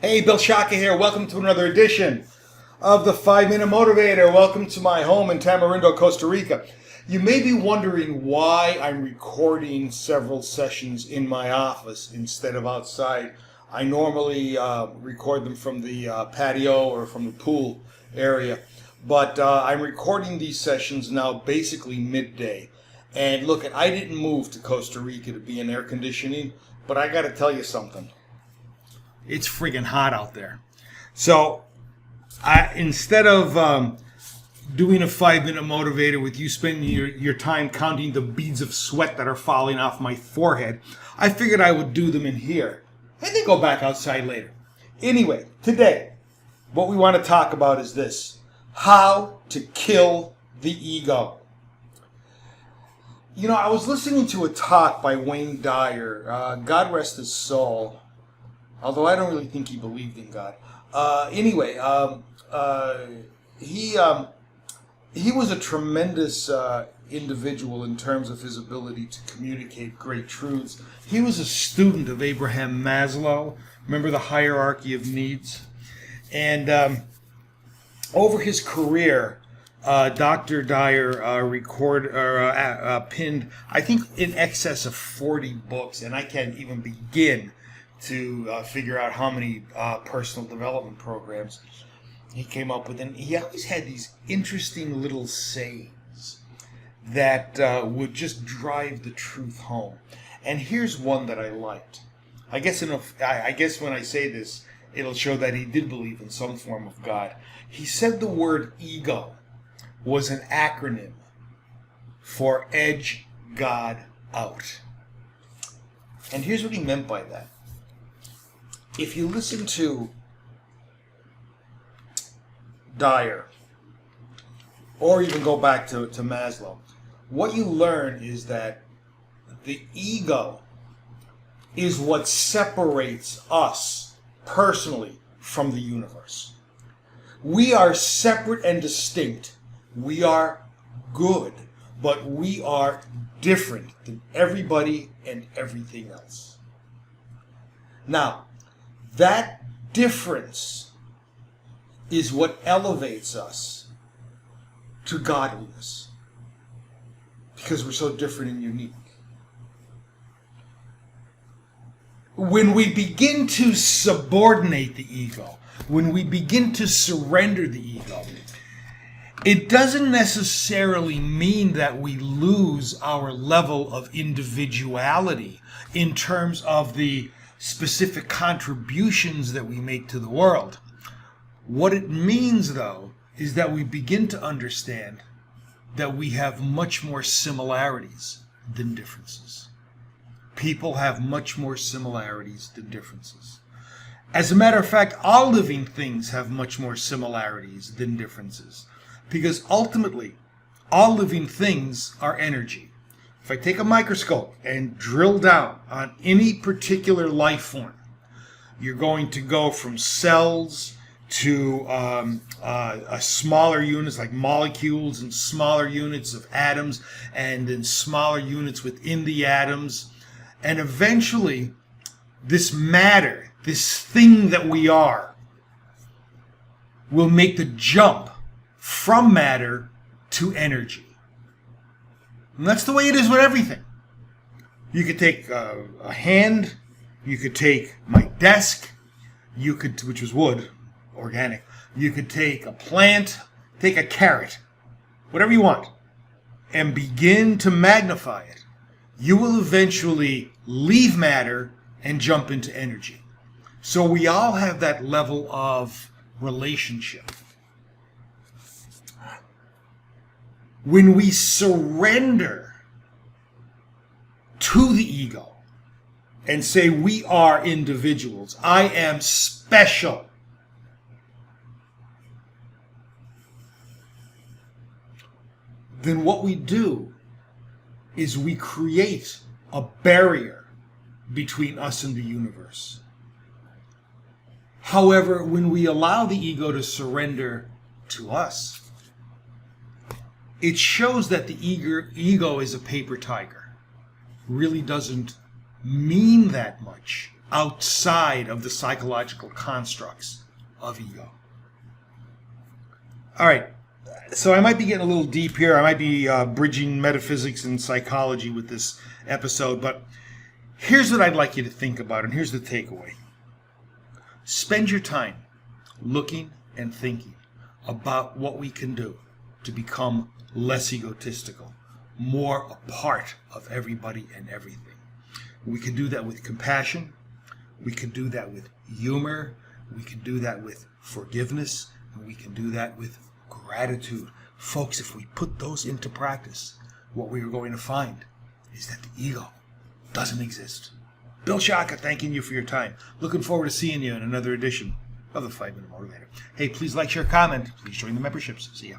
Hey, Bill Shaka here. Welcome to another edition of the 5-Minute Motivator. Welcome to my home in Tamarindo, Costa Rica. You may be wondering why I'm recording several sessions in my office instead of outside. I normally record them from the patio or from the pool area, but I'm recording these sessions now basically midday. And look, I didn't move to Costa Rica to be in air conditioning, but I got to tell you something. It's friggin' hot out there. So instead of doing a 5-minute motivator with you spending your time counting the beads of sweat that are falling off my forehead, I figured I would do them in here and then go back outside later. Anyway, today, what we want to talk about is this: how to kill the ego. You know, I was listening to a talk by Dyer, God rest his soul, although I don't really think he believed in God. He was a tremendous individual in terms of his ability to communicate great truths. He was a student of Abraham Maslow. Remember the hierarchy of needs? And over his career, Dr. Dyer pinned, I think, in excess of 40 books, and I can't even begin to figure out how many personal development programs he came up with. And he always had these interesting little sayings that would just drive the truth home. And here's one that I liked. I guess when I say this, it'll show that he did believe in some form of God. He said the word ego was an acronym for edge God out. And here's what he meant by that. If you listen to Dyer, or even go back to Maslow, what you learn is that the ego is what separates us personally from the universe. We are separate and distinct. We are good, but we are different than everybody and everything else. Now, that difference is what elevates us to godliness, because we're so different and unique. When we begin to subordinate the ego, when we begin to surrender the ego, it doesn't necessarily mean that we lose our level of individuality in terms of the specific contributions that we make to the world. What it means, though, is that we begin to understand that we have much more similarities than differences. People have much more similarities than differences. As a matter of fact, all living things have much more similarities than differences, because ultimately, all living things are energy. If I take a microscope and drill down on any particular life form, you're going to go from cells to smaller units like molecules, and smaller units of atoms, and then smaller units within the atoms. And eventually, this matter, this thing that we are, will make the jump from matter to energy. And that's the way it is with everything. You could take a hand, you could take my desk, which was wood, organic. You could take a plant, take a carrot, whatever you want, and begin to magnify it. You will eventually leave matter and jump into energy. So we all have that level of relationship. When we surrender to the ego and say we are individuals, I am special, then what we do is we create a barrier between us and the universe. However, when we allow the ego to surrender to us, it shows that the ego is a paper tiger. Really doesn't mean that much outside of the psychological constructs of ego. All right, so I might be getting a little deep here. I might be bridging metaphysics and psychology with this episode, but here's what I'd like you to think about, and here's the takeaway. Spend your time looking and thinking about what we can do to become less egotistical, more a part of everybody and everything. We can do that with compassion. We can do that with humor. We can do that with forgiveness. And we can do that with gratitude. Folks, if we put those into practice, what we are going to find is that the ego doesn't exist. Bill Shaka, thanking you for your time. Looking forward to seeing you in another edition of the 5 Minute Motivator. Hey, please like, share, comment. Please join the memberships. See ya.